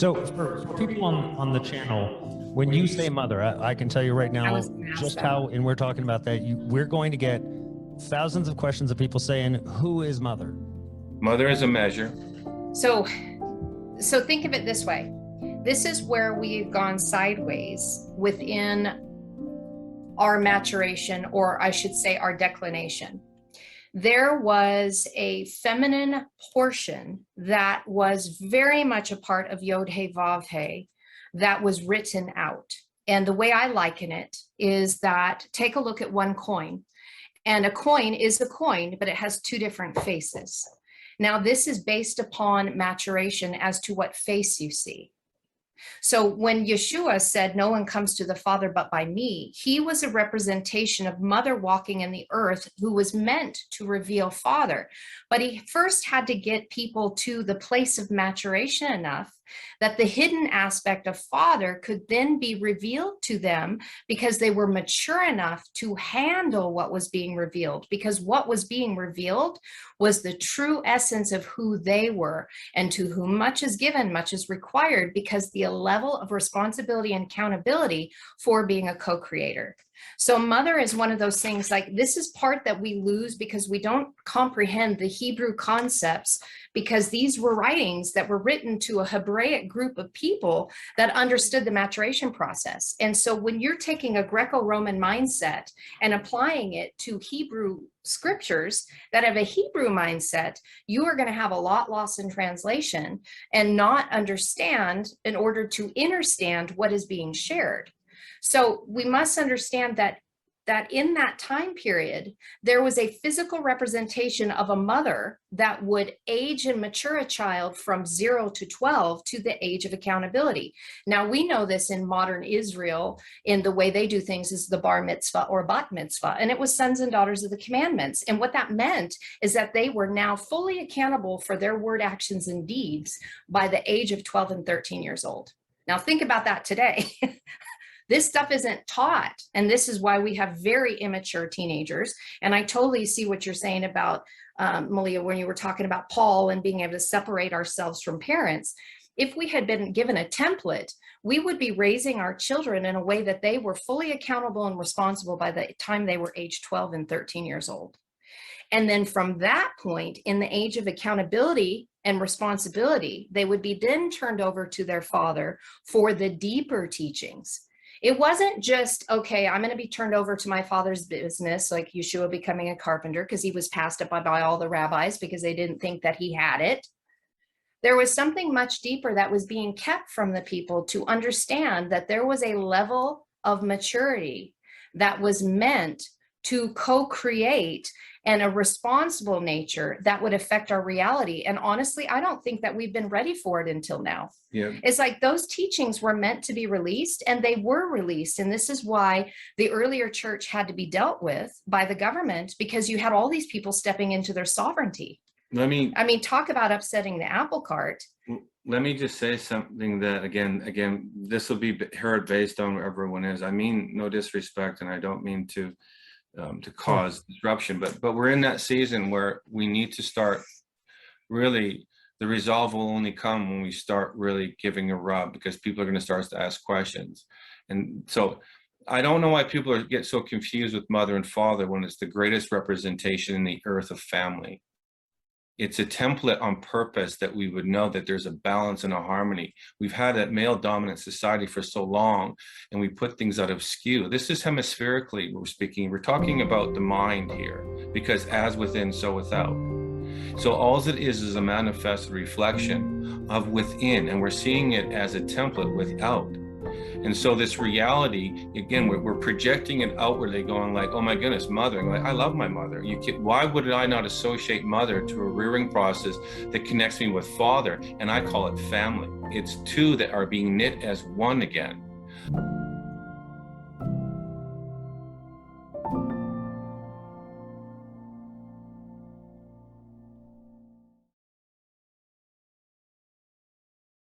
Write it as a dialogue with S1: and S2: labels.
S1: So for people on the channel, when you say mother, I can tell you right
S2: I
S1: now
S2: was gonna ask
S1: just
S2: that.
S1: how, and we're talking about that, we're going to get thousands of questions of people saying, who is mother?
S3: Mother is a measure.
S2: So think of it this way. This is where we've gone sideways within our maturation, or I should say our declination. There was a feminine portion that was very much a part of Yod He Vav He that was written out. And the way I liken it is that take a look at one coin, and a coin is a coin, but it has two different faces. Now, this is based upon maturation as to what face you see. So when Yeshua said, no one comes to the Father but by me, he was a representation of mother walking in the earth who was meant to reveal Father. But he first had to get people to the place of maturation enough that the hidden aspect of Father could then be revealed to them because they were mature enough to handle what was being revealed, because what was being revealed was the true essence of who they were, and to whom much is given, much is required, because the level of responsibility and accountability for being a co-creator. So mother is one of those things, like this is part that we lose because we don't comprehend the Hebrew concepts, because these were writings that were written to a Hebraic group of people that understood the maturation process. And so when you're taking a Greco-Roman mindset and applying it to Hebrew scriptures that have a Hebrew mindset, you are going to have a lot lost in translation and not understand in order to understand what is being shared. So we must understand that in that time period, there was a physical representation of a mother that would age and mature a child from 0 to 12 to the age of accountability. Now, we know this in modern Israel, in the way they do things is the bar mitzvah or bat mitzvah, and it was sons and daughters of the commandments. And what that meant is that they were now fully accountable for their word, actions, and deeds by the age of 12 and 13 years old. Now, think about that today. This stuff isn't taught, and this is why we have very immature teenagers. And I totally see what you're saying about, Melia, when you were talking about Paul and being able to separate ourselves from parents. If we had been given a template, we would be raising our children in a way that they were fully accountable and responsible by the time they were age 12 and 13 years old. And then from that point, in the age of accountability and responsibility, they would be then turned over to their father for the deeper teachings. It wasn't just, okay, I'm going to be turned over to my father's business, like Yeshua becoming a carpenter, because he was passed up by all the rabbis because they didn't think that he had it. There was something much deeper that was being kept from the people to understand that there was a level of maturity that was meant to co-create and a responsible nature that would affect our reality. And honestly, I don't think that we've been ready for it until now.
S3: Yeah.
S2: It's like those teachings were meant to be released, and they were released. And this is why the earlier church had to be dealt with by the government, because you had all these people stepping into their sovereignty. I mean, talk about upsetting the apple cart.
S3: Let me just say something that, again, this will be heard based on where everyone is. I mean, no disrespect, and I don't mean to cause disruption, but we're in that season where we need to start really, the resolve will only come when we start really giving a rub, because people are going to start to ask questions. And so I don't know why people get so confused with mother and father when it's the greatest representation in the earth of family. It's a template on purpose that we would know that there's a balance and a harmony. We've had a male dominant society for so long, and we put things out of skew. This is hemispherically we're speaking. We're talking about the mind here, because as within, so without. So all it is a manifested reflection of within, and we're seeing it as a template without. And so this reality, again, we're projecting it outwardly, going like, oh my goodness, mother. And like, I love my mother. Why would I not associate mother to a rearing process that connects me with father? And I call it family. It's two that are being knit as one again.